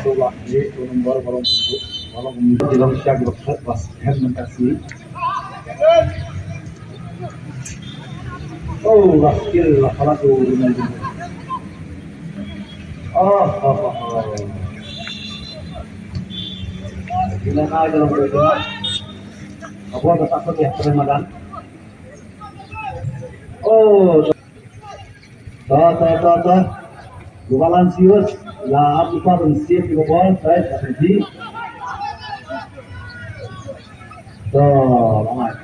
tu lagi tu nomor balong untuk dalam siap basket mentasi. Oh, skill lah kalau tu dengan itu. Oh. Bila nak dalam perjalanan, apa tak takut ya perjalanan. Oh, ta. Balansius la apa pun siap di bawah saya seperti. So, ramai.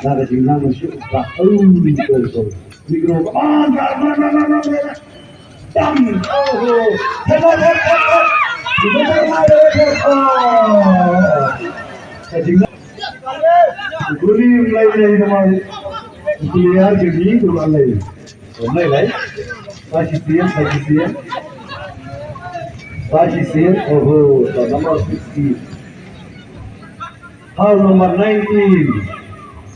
Nah, ada jumlah musuh tak betul. Mikro, dam, guli mulai nama kuliah jadi mulai, Pasisian, oh, nomor 60. Hal nomor 19.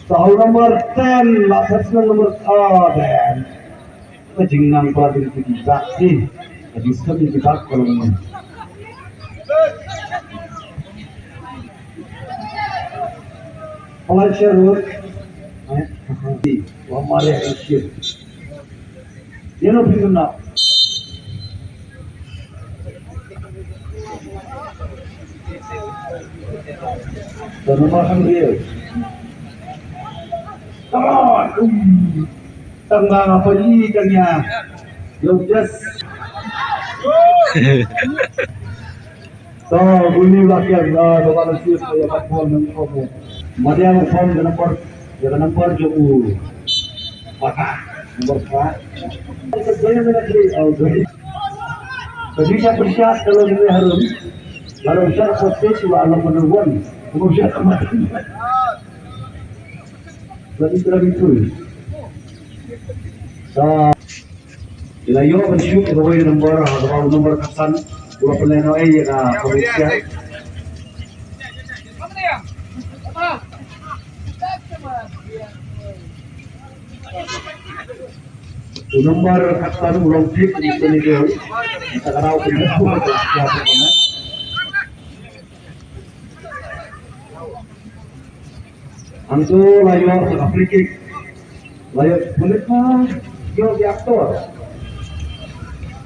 Hal nomor 10, laksana nomor 10. Kejingan pelatih kita sih, jadi sekali kita kalau ini. Pelajar hamaरे ऐसे ये no फिर ना तो number हम ये tengah apa ni tengah you just so bunyi rakyat doa siap saya dapat phone nombor Madiang phone nomor jauh maka nomor 4 jadi saya persiap kalau ini harus kalau saya proses alam menemukan kemudian kemarin jadi itu ilayo mensyuk gawin nomor kasan dua peleno na komisya nomor kasan ulang tip di sini dia kita kenal antu layo Afrika layo mereka yo di aktor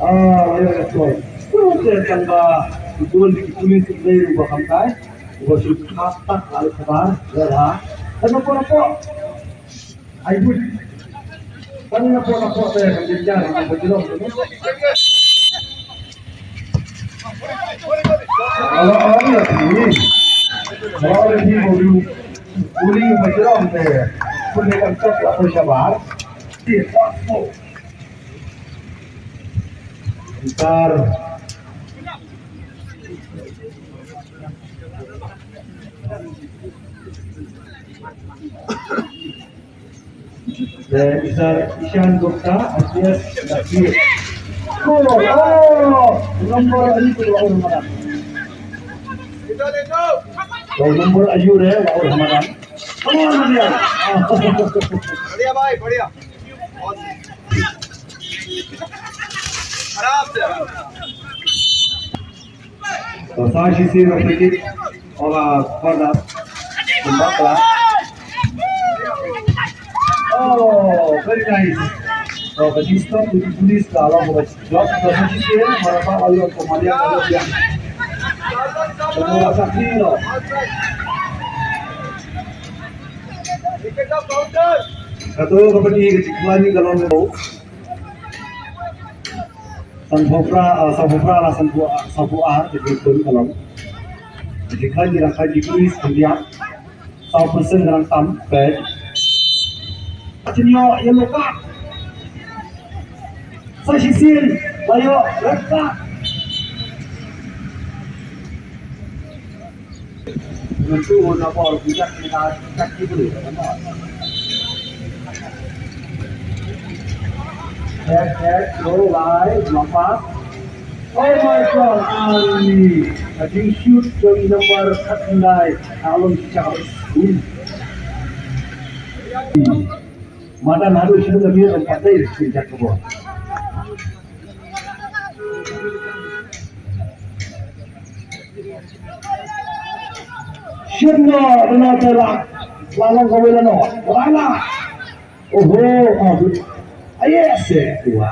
layo aktor terus tangga tuan ditulis dari ubah kampai ubah sudah tak lalu kabar dah kenapa ayo kenapa saya kerja dengan berjelok kalau ini mau uli berjelok deh punya konsep lapor sabar ntar dan Ishan Gupta alias Nasir nomor ini lawan Ramadan nomor Ayu deh lawan Ramadan बढ़िया भाई बढ़िया आराम से तो साशी से रखी और pada pembakla very nice तो बजिस्टो पुलिस kalau buat job तो साशी से mereka ayo Somalia kalau dia semua saksi loh satu keperti kecuali kalau mau sanfofra lah sanfuar jadi kalau jika dirasa dikulis kemudian 100% dalam sampai macamnya yang luka saya sisir ayo luka itu nak apa kita kaki dulu go live lompat oh my god Ali I shoot dari nomor 9 alun Charles mana harus sudah lebih 4 sejak ke bawah mo, benar terak. Lalang kau bila no, mana? Oh, yes, wah.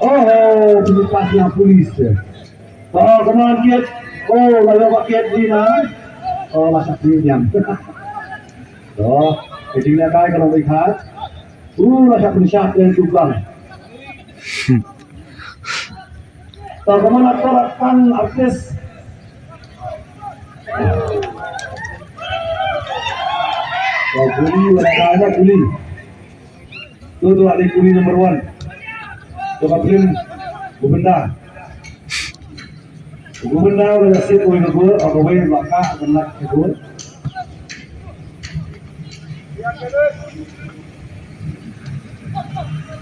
Oh, penumpang yang polis. Oh, kemana kiat? Oh, lalu pakai di mana? Oh, masak diam. Oh, kecilnya kaya kalau lihat. Masak penisah yang tukang. So, kemana tolakkan artis? So, kuli, wala ada kuli. Itu ada kuli number 1. So, kapilin, gubenda. Gubenda, wala sip, wala gul, o gawin, baka, benak, gul.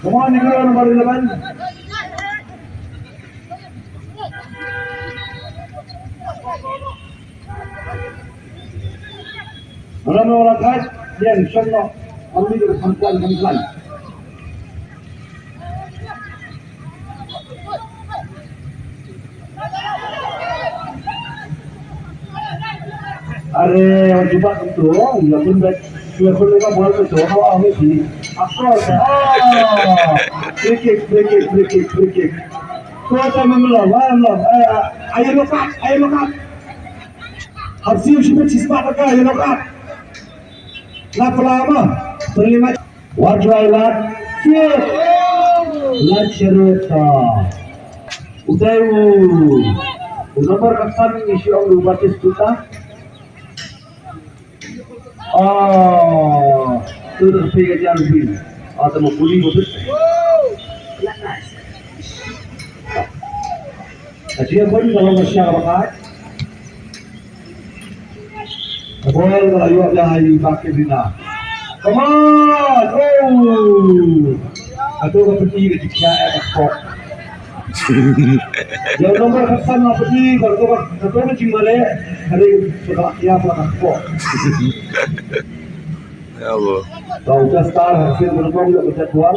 Kemana ni kalau nomor 11? Malam orang khas yang insyaAllah ambil kesampuan-kesampuan. Ada yang cuba itu, yang pun dah bola itu, awak ambil sini. Aktor, free kick. Kau mengelam, ayo lokat. Harus siap cispa tak, ayo lokat. Nak lama, terima. Wajailat, siap. Lacerita. Udah berkesan isi orang batis kita. Itu terpikir jangan lebih. Atau mau pulih betul. Asyik pun kalau masih agak bakat. Boleh kalau awak jangan pakai dina. Come on, Atau kau pergi ke jika ekspor. Yang nomor kesan apa pergi kalau kau macam mana? Hari setelah siap lah ekspor. Ya Allah. Kau dah start hasil berkong tak bisa keluar.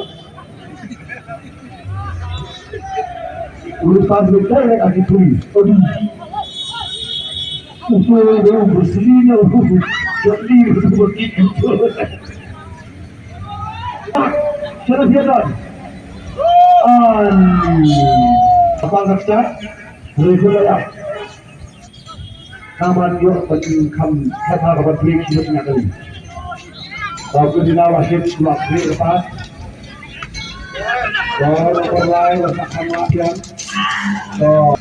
Urusan kita yang lagi tulis. Usul berselina, jadi begitu. Cara biasa. Apa nak start? Boleh ya. Kaman yo pada kata kabar break kita kali. Waktu di lawa shift keluar break lepas. Kalau berlain lepas kematian. So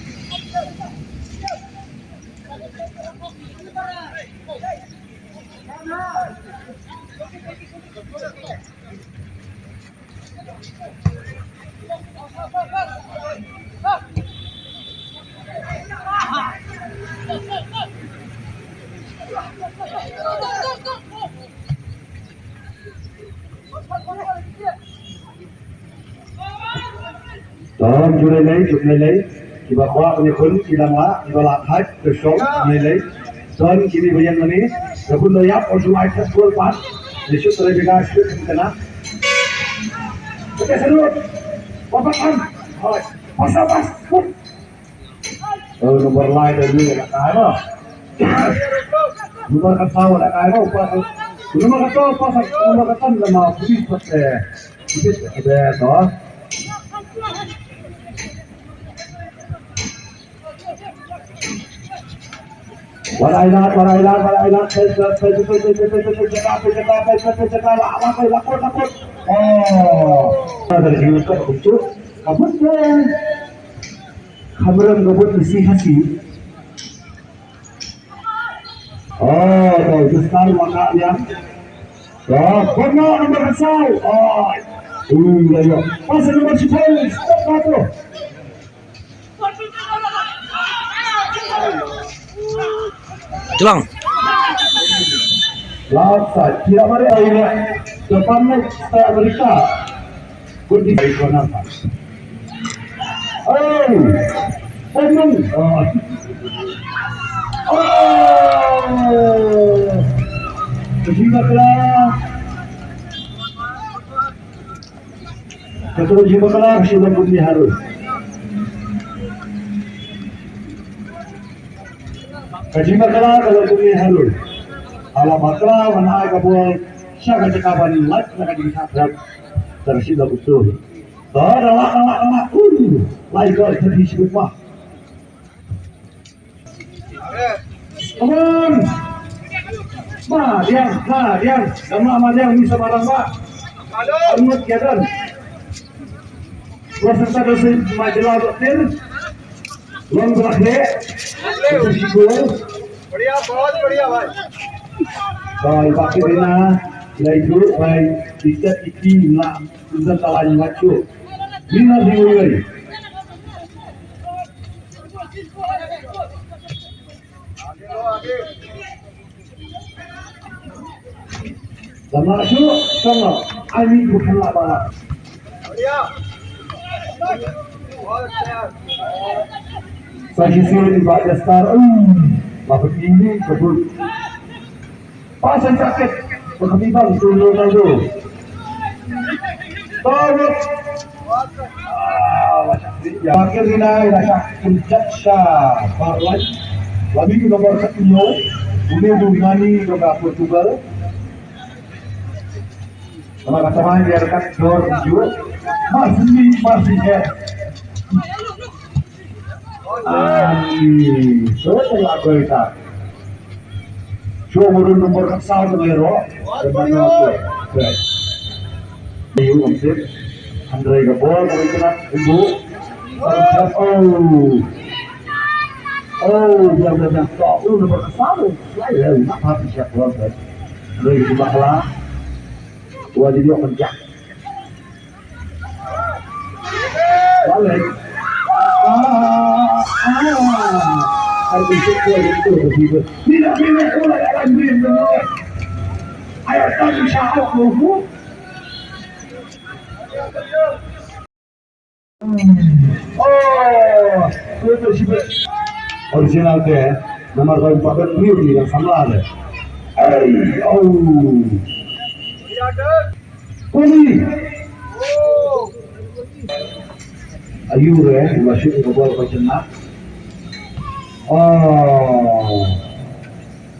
Tolong jurnalai, kita kuat punya kun, kita mak, kita lakat, besok jurnalai. Tolong kini bayan mana, sebelum layap, orang itu sekolah pas, besok terlebih sekali kita. Okey, salut. Papakan. Pas. Nomor lain dari nak kaya. Nomor kata nak kaya apa? Nomor kata apa? Nomor kata nama polis pakai. Polis ada toh. Warailat. Lakot. Dari sini kita untuk kabutnya. Kameran kabut mesti hasi. Itu sekali makanya. Benar nomor kesal. Ya. Pasal nomor 10. Stop tu. Tuang. Lasa, kira mari ayo depannya saya Amerika. Kunci itu nama. Teman. Kesimpulan. Kesimpulan sudah bunyi harus. Kaji makala kalau tumi halul. Ala makala mana kabul siapa cakapan lat nak kaji sakrat tersida betul. Dah, lain kali terus sebut mah. Come on. Diam. Sama diam bisa barang pak. Almut kiadan. Peserta dosi majalah dokter. Long berakhir. बढ़िया बहुत बढ़िया भाई Rồi bác cái na lấy chú về thì chất iki là dân ta lại nhặt chú. Đi là gì người? Sama chú sama ai đi cũng không làm bạn. बढ़िया बहुत अच्छा Saya sini baca star, bapak ini kebun. Pasang sakit, penghimbang turun dulu. Tahu? Akhir ini rasa puncak syah, parlan. Lebih ke nomor 1, ini Bungani nomor Portugal. Nama kata dia dekat dor tujuh, masih head. Betul aku itu. Show murun nomor kesal tu lero. Ibu umsir, Andre Gabor, kami kenal ibu. Dia stop. Nomor kesal tu, saya nak hati siapa orang. Andre itu bakla. Dua jadi orang jack. Balik. Harus betul begitu. Tidak boleh dalam diri sendiri. Ayat tadi syahat luhu. Itu sih original deh. Nomor 4 ini yang sama ada. Kuli. Ayu masuk ke bawah kacana.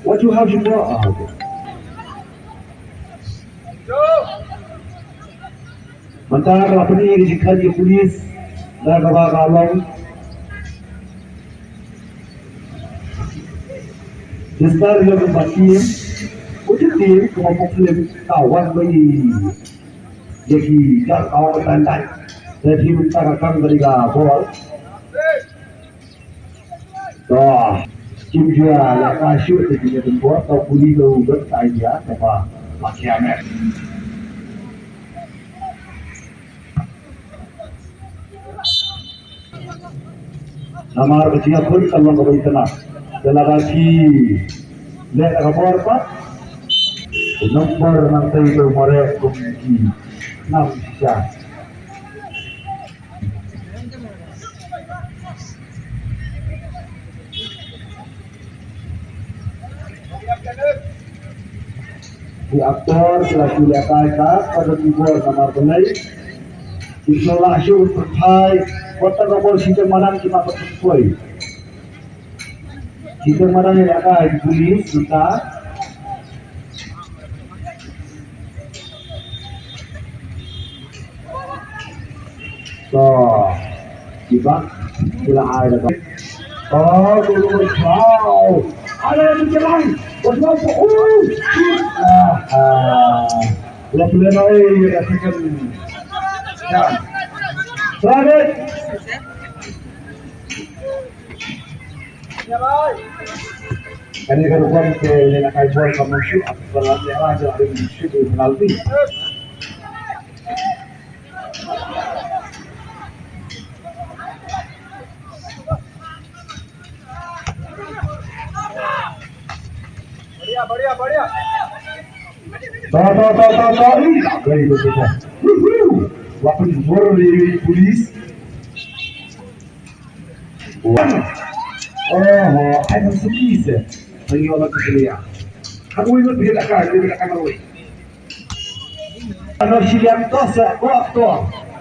What you have you brought? Mentara kalau pergi jika dia polis dah kalau Jester yang berbaki, ucap dia kelompok film kawan bagi jadi jar kawan tandai. Jadi mentara kami dari gabor. Dah, cuma lah kasut itu dia tempat atau polis tu bertanya apa macamnya. Nama kecil pun kalau kau beritahu, dalam lagi lihat kabar apa? Nombor nanti itu mereka kumpulan 6 sisa. Di aktor telah dilihatkan pada timur nomor benai. Itulah syur terkai kota kabel sistem madang cuma bersesuai. Sistem madang yang akan ditulis kita. So, kita bila ada. Dulu wow. Ada yang jalan. Betul. Kalau boleh naik rasakan. Selamat. Ya भाई Kani kan bukan ke nak buat kamu shoot kalau dia aja ada di shoot penalti. बढ़िया बढ़िया Tahu. Lagi betul. Waktu jumpa di polis. Ada sekis. Lagi orang kerja. Kamu itu tidak akan lari. Kalau siang tosa, waktu,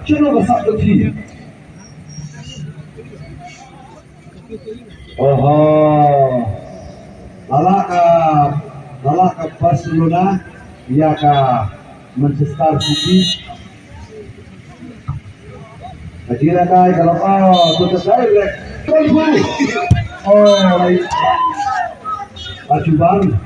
cuma besar tu. Lala ka Barcelona, ia ka Manchester City. Kecil kay kalau tutup direct. Oh, baik. Baju bang.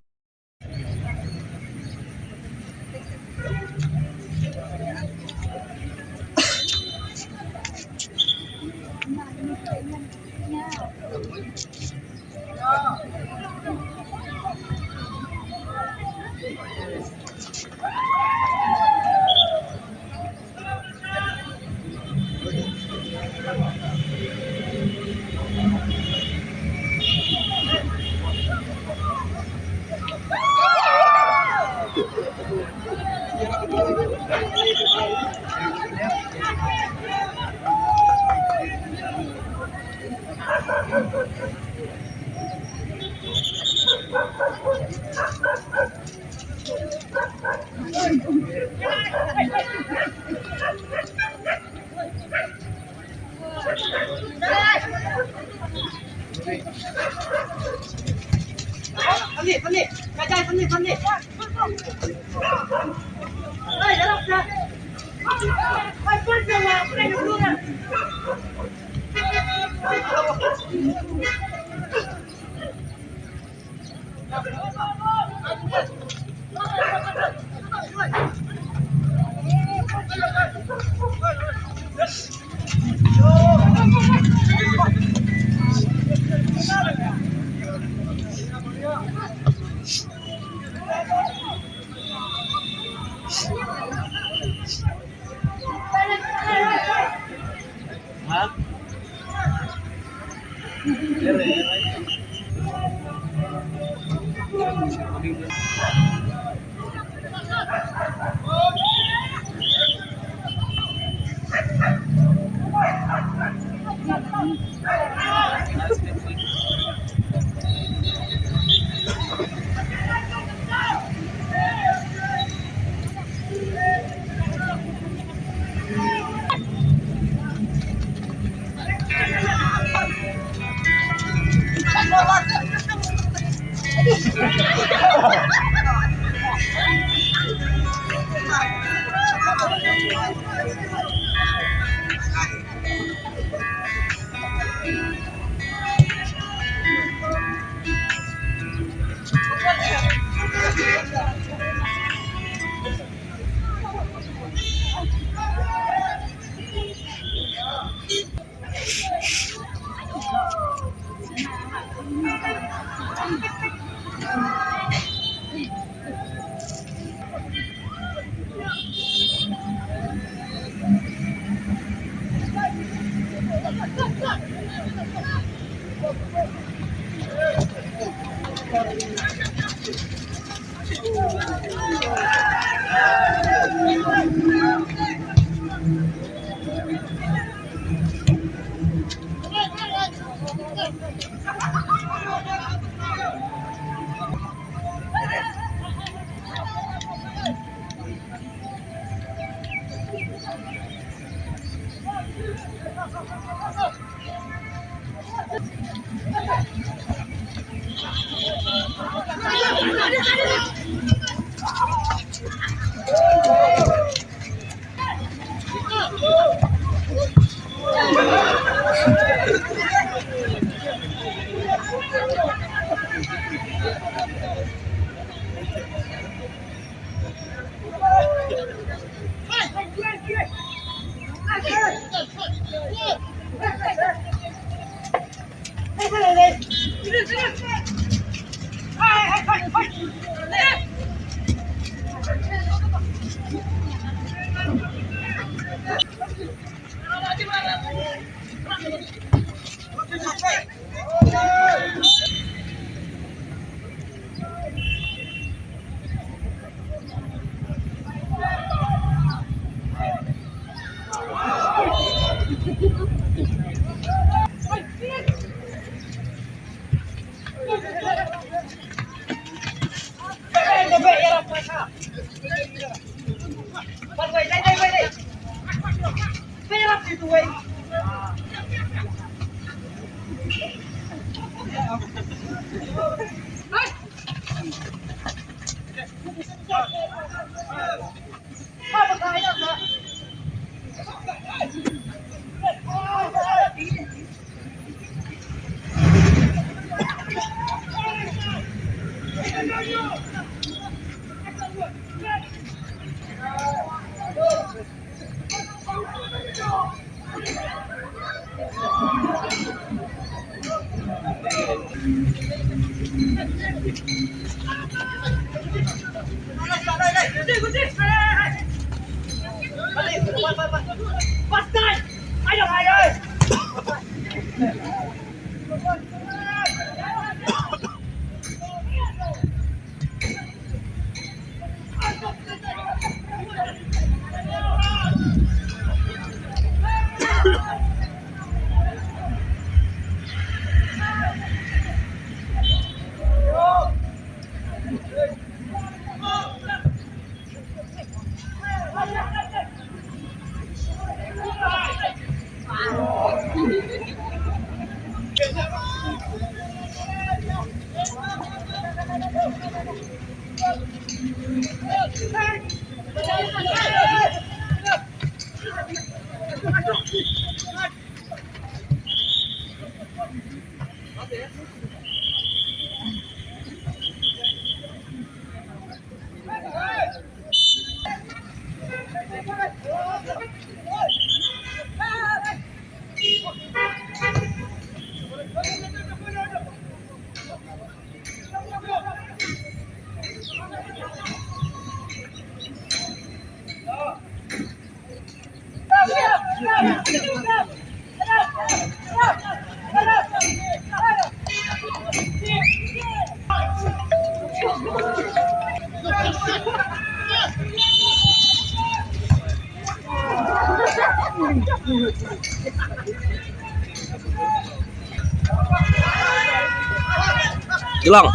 Hilang.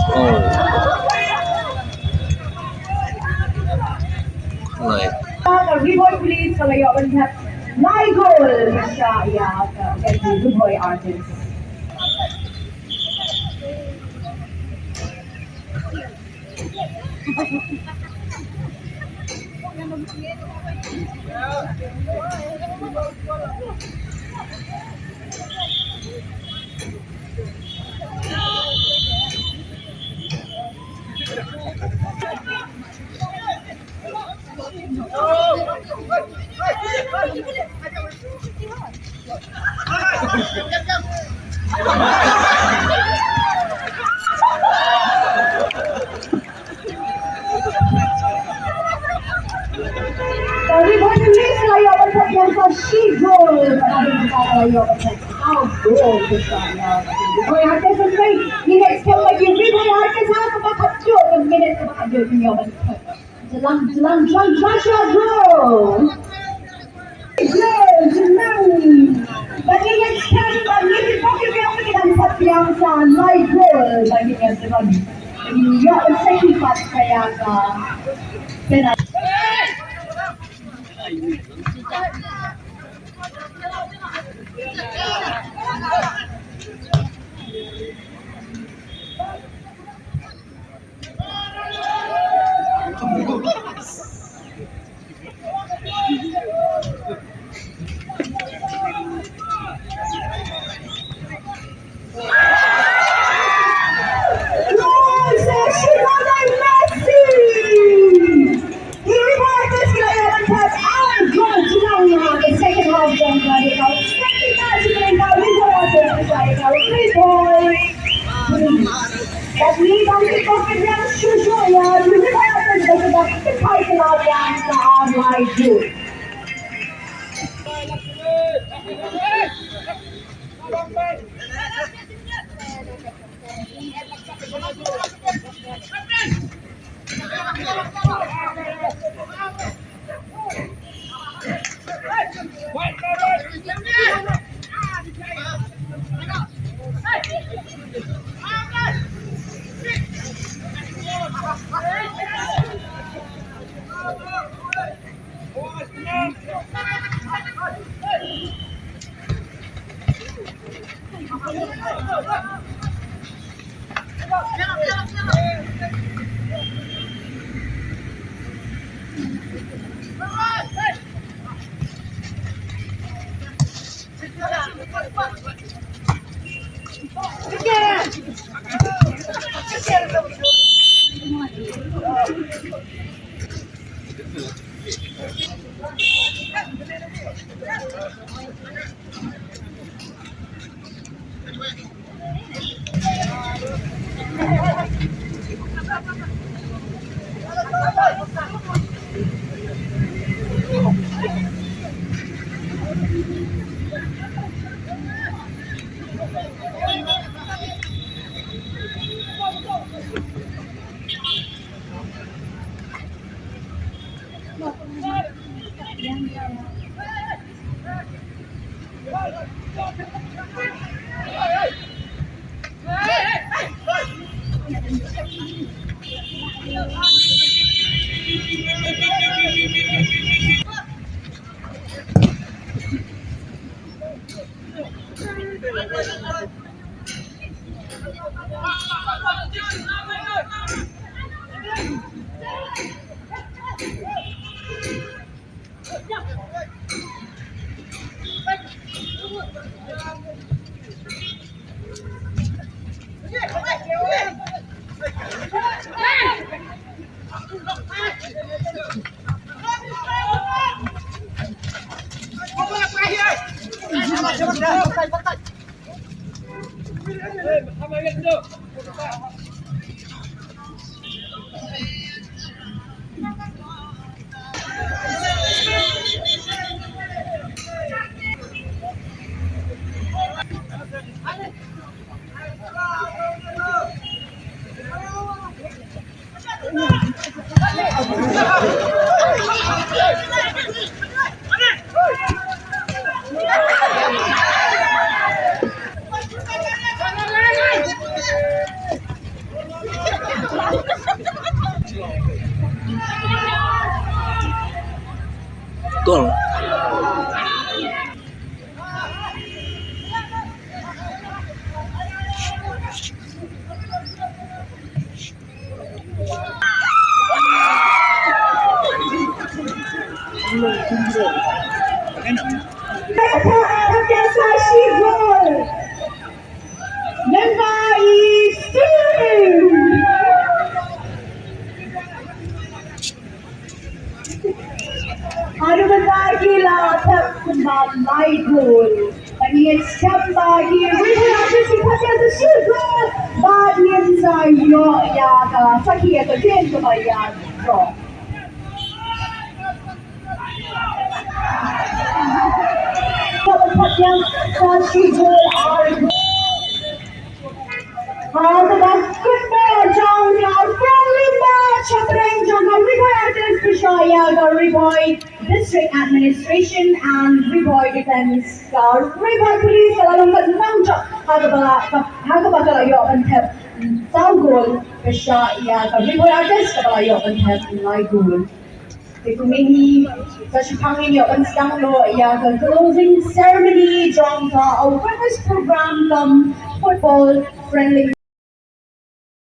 Oh. Naik. Reboy please kalau you want have my goal Masya ya dari Reboy artist. Reboy please kalau you want have yang she goal kalau you want have how goal misalnya. Reboy artist sendiri ini expect lagi Reboy artist apa bakatjo minute bakatjo ini you want jelang Joshua goal. Bagi yang sekali bagi pakai kita dapat yang live goal bagi yang terbaik. Ini ya sifat saya kan. Gol. Takesashi goal. Number is 2. Arubadagila my goal. And it's Chambagi. We will not just because there's a shoot goal. But inside your yaga. Saki at the game to my yaga. Takesashi goal. Riboy District Administration and Riboy Defense Riboy Police Kalalungkat Nangcha Hagabakalayo and Tep Saugol Peshaya Riboy Artist Kabalayo and Tep Laigul. Ikumingi sa Shipangin yo ang stanglo ya the closing ceremony jong ka awareness program football friendly